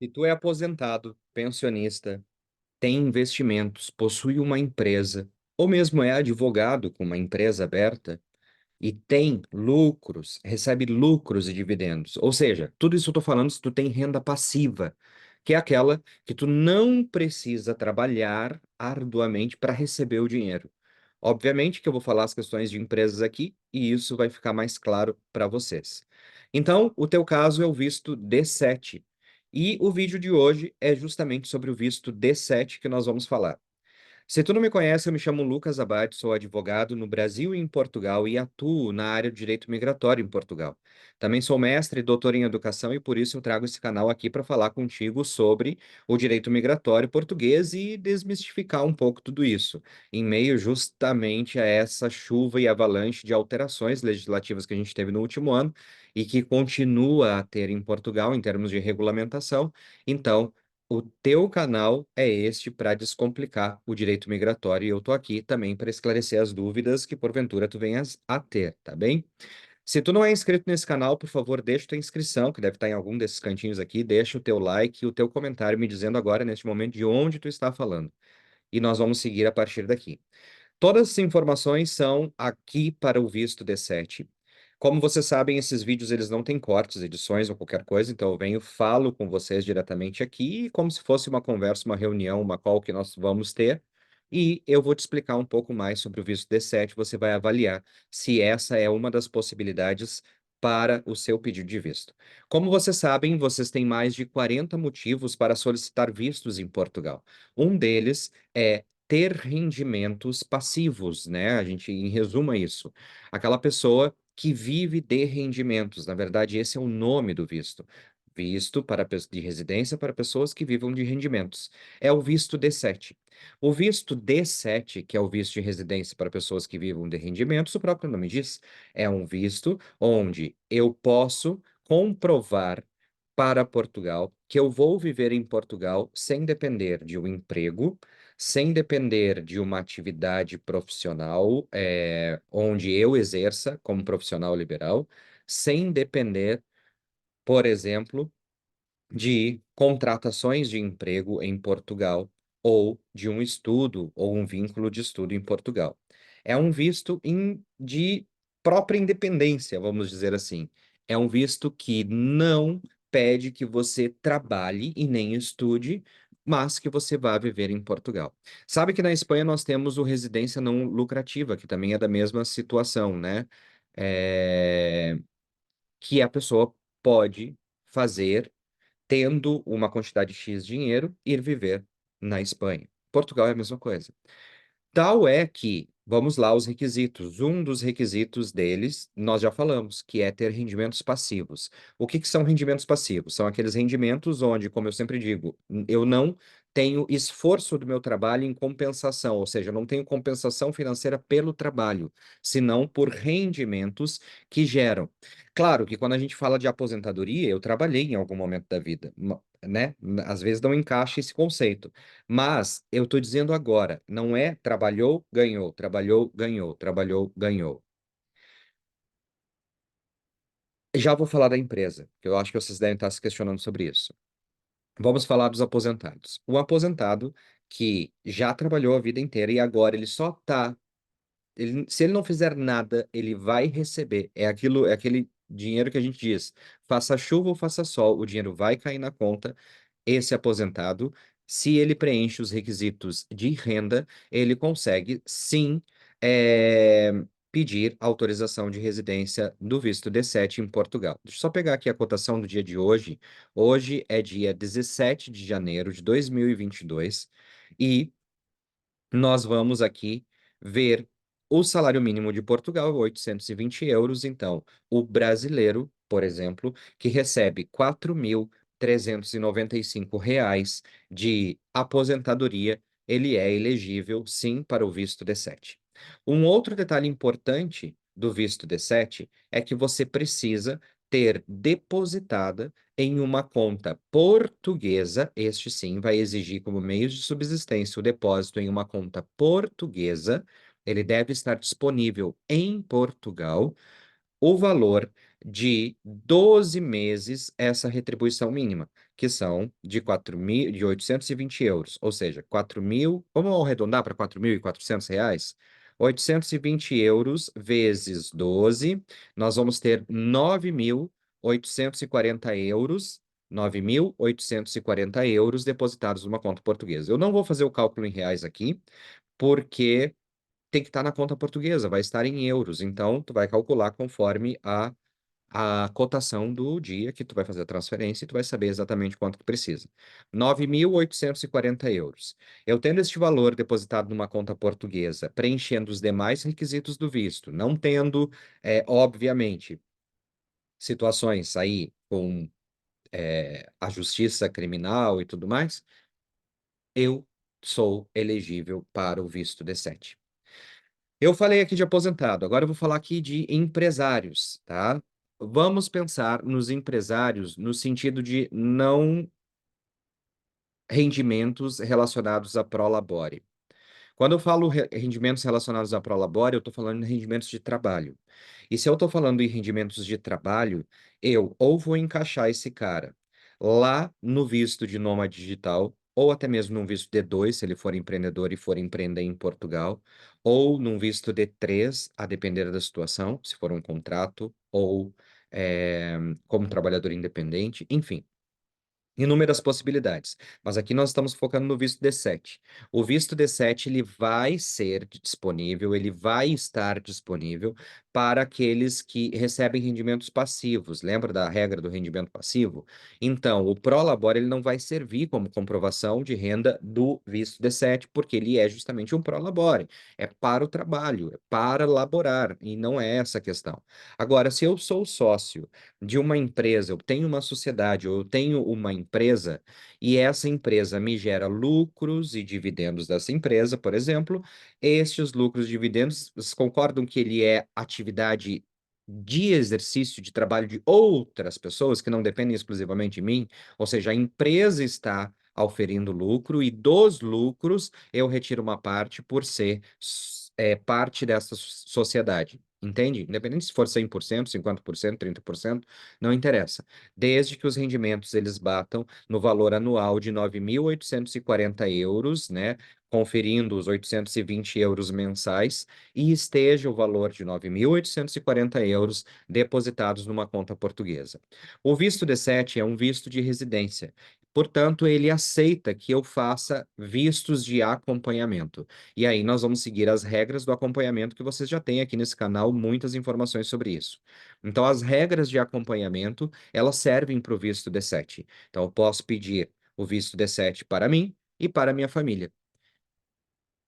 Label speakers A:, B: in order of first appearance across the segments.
A: Se tu é aposentado, pensionista, tem investimentos, possui uma empresa, ou mesmo é advogado com uma empresa aberta e tem lucros, recebe lucros e dividendos. Ou seja, tudo isso eu estou falando se tu tem renda passiva, que é aquela que tu não precisa trabalhar arduamente para receber o dinheiro. Obviamente que eu vou falar as questões de empresas aqui e isso vai ficar mais claro para vocês. Então, o teu caso é o visto D7. E o vídeo de hoje é justamente sobre o visto D7 que nós vamos falar. Se tu não me conhece, eu me chamo Lucas Abad, sou advogado no Brasil e em Portugal e atuo na área de direito migratório em Portugal. Também sou mestre e doutor em educação e por isso eu trago esse canal aqui para falar contigo sobre o direito migratório português e desmistificar um pouco tudo isso, em meio justamente a essa chuva e avalanche de alterações legislativas que a gente teve no último ano e que continua a ter em Portugal em termos de regulamentação. Então, o teu canal é este para descomplicar o direito migratório e eu tô aqui também para esclarecer as dúvidas que porventura tu venhas a ter, tá bem? Se tu não é inscrito nesse canal, por favor, deixa tua inscrição, que deve estar em algum desses cantinhos aqui, deixa o teu like e o teu comentário me dizendo agora, neste momento, de onde tu está falando. E nós vamos seguir a partir daqui. Todas as informações são aqui para o visto D7. Como vocês sabem, esses vídeos eles não têm cortes, edições ou qualquer coisa, então eu venho, falo com vocês diretamente aqui, como se fosse uma conversa, uma reunião, uma call que nós vamos ter, e eu vou te explicar um pouco mais sobre o visto D7, você vai avaliar se essa é uma das possibilidades para o seu pedido de visto. Como vocês sabem, vocês têm mais de 40 motivos para solicitar vistos em Portugal. Um deles é ter rendimentos passivos, né? A gente, em resumo, é isso. Aquela pessoa que vive de rendimentos. Na verdade, esse é o nome do visto. Visto para, de residência para pessoas que vivam de rendimentos. É o visto D7. O visto D7, que é o visto de residência para pessoas que vivam de rendimentos, o próprio nome diz, é um visto onde eu posso comprovar para Portugal que eu vou viver em Portugal sem depender de um emprego, sem depender de uma atividade profissional, onde eu exerça como profissional liberal, sem depender, por exemplo, de contratações de emprego em Portugal ou de um estudo ou um vínculo de estudo em Portugal. É um visto de própria independência, vamos dizer assim. É um visto que não pede que você trabalhe e nem estude, mas que você vá viver em Portugal. Sabe que na Espanha nós temos o residência não lucrativa, que também é da mesma situação, né? É, que a pessoa pode fazer tendo uma quantidade X de dinheiro, ir viver na Espanha. Portugal é a mesma coisa. Tal é que, vamos lá, os requisitos. Um dos requisitos deles, nós já falamos, que é ter rendimentos passivos. O que que são rendimentos passivos? São aqueles rendimentos onde, como eu sempre digo, eu não tenho esforço do meu trabalho em compensação, ou seja, eu não tenho compensação financeira pelo trabalho, senão por rendimentos que geram. Claro que quando a gente fala de aposentadoria, eu trabalhei em algum momento da vida, né? Às vezes não encaixa esse conceito. Mas eu estou dizendo agora, não é trabalhou, ganhou, trabalhou, ganhou, trabalhou, ganhou. Já vou falar da empresa, que eu acho que vocês devem estar se questionando sobre isso. Vamos falar dos aposentados. O aposentado que já trabalhou a vida inteira e agora ele só está. Se ele não fizer nada, ele vai receber. É aquilo, é aquele dinheiro que a gente diz: faça chuva ou faça sol, o dinheiro vai cair na conta. Esse aposentado, se ele preenche os requisitos de renda, ele consegue sim é, pedir autorização de residência do visto D7 em Portugal. Deixa eu só pegar aqui a cotação do dia de hoje. Hoje é dia 17 de janeiro de 2022 e nós vamos aqui ver o salário mínimo de Portugal, 820 euros. Então, o brasileiro, por exemplo, que recebe 4.395 reais de aposentadoria, ele é elegível, sim, para o visto D7. Um outro detalhe importante do visto D7 é que você precisa ter depositada em uma conta portuguesa, este sim vai exigir como meio de subsistência o depósito em uma conta portuguesa, ele deve estar disponível em Portugal. O valor de 12 meses essa retribuição mínima, que são de 4.000, de 820 euros, ou seja, 4.000, vamos arredondar para 4.400 reais? 820 euros vezes 12, nós vamos ter 9.840 euros, 9.840 euros depositados numa conta portuguesa. Eu não vou fazer o cálculo em reais aqui, porque tem que estar na conta portuguesa, vai estar em euros. Então, tu vai calcular conforme a cotação do dia que tu vai fazer a transferência e tu vai saber exatamente quanto tu precisa. 9.840 euros. Eu tendo este valor depositado numa conta portuguesa, preenchendo os demais requisitos do visto, não tendo, obviamente, situações aí com a justiça criminal e tudo mais, eu sou elegível para o visto D7. Eu falei aqui de aposentado, agora eu vou falar aqui de empresários, tá? Vamos pensar nos empresários no sentido de não rendimentos relacionados a prolabore. Quando eu falo rendimentos relacionados à prolabore, eu estou falando de rendimentos de trabalho. E se eu estou falando em rendimentos de trabalho, eu ou vou encaixar esse cara lá no visto de nômade digital, ou até mesmo num visto D2, se ele for empreendedor e for empreender em Portugal, ou num visto D3, a depender da situação, se for um contrato, ou como trabalhador independente, enfim. Inúmeras possibilidades, mas aqui nós estamos focando no visto D7. O visto D7 ele vai ser disponível, ele vai estar disponível para aqueles que recebem rendimentos passivos. Lembra da regra do rendimento passivo? Então, o Prolabore ele não vai servir como comprovação de renda do visto D7, porque ele é justamente um Prolabore. É para o trabalho, é para laborar, e não é essa a questão. Agora, se eu sou sócio de uma empresa, eu tenho uma sociedade, ou eu tenho uma empresa, e essa empresa me gera lucros e dividendos dessa empresa, por exemplo, estes lucros e dividendos, vocês concordam que ele é atividade de exercício de trabalho de outras pessoas que não dependem exclusivamente de mim? Ou seja, a empresa está auferindo lucro e dos lucros eu retiro uma parte por ser parte dessa sociedade. Entende? Independente se for 100%, 50%, 30%, não interessa. Desde que os rendimentos eles batam no valor anual de 9.840 euros, né? Conferindo os 820 euros mensais, e esteja o valor de 9.840 euros depositados numa conta portuguesa. O visto D7 é um visto de residência. Portanto, ele aceita que eu faça vistos de acompanhamento. E aí nós vamos seguir as regras do acompanhamento que vocês já têm aqui nesse canal, muitas informações sobre isso. Então, as regras de acompanhamento, elas servem para o visto D7. Então, eu posso pedir o visto D7 para mim e para a minha família.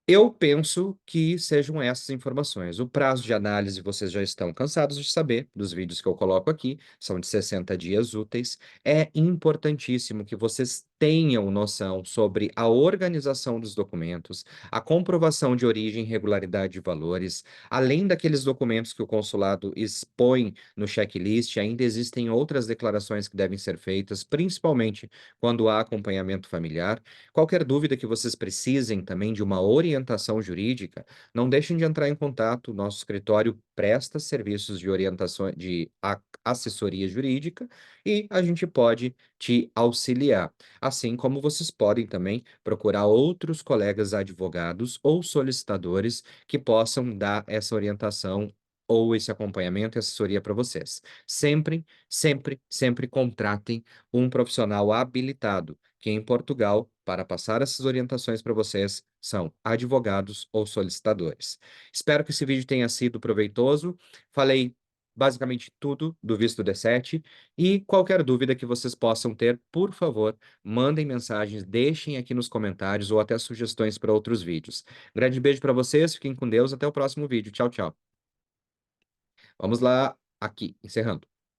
A: Eu penso que sejam essas informações. O prazo de análise vocês já estão cansados de saber, dos vídeos que eu coloco aqui, são de 60 dias úteis. É importantíssimo que vocês tenham noção sobre a organização dos documentos, a comprovação de origem, regularidade de valores. Além daqueles documentos que o consulado expõe no checklist, ainda existem outras declarações que devem ser feitas, principalmente quando há acompanhamento familiar. Qualquer dúvida que vocês precisem também de uma orientação jurídica, não deixem de entrar em contato. Nosso escritório presta serviços de orientação, de assessoria jurídica, e a gente pode te auxiliar. Assim como vocês podem também procurar outros colegas advogados ou solicitadores que possam dar essa orientação ou esse acompanhamento e assessoria para vocês. Sempre, sempre, sempre contratem um profissional habilitado, que em Portugal, para passar essas orientações para vocês, são advogados ou solicitadores. Espero que esse vídeo tenha sido proveitoso. Falei basicamente tudo do visto D7, e qualquer dúvida que vocês possam ter, por favor, mandem mensagens, deixem aqui nos comentários ou até sugestões para outros vídeos. Grande beijo para vocês, fiquem com Deus, até o próximo vídeo. Tchau, tchau. Vamos lá, aqui, encerrando.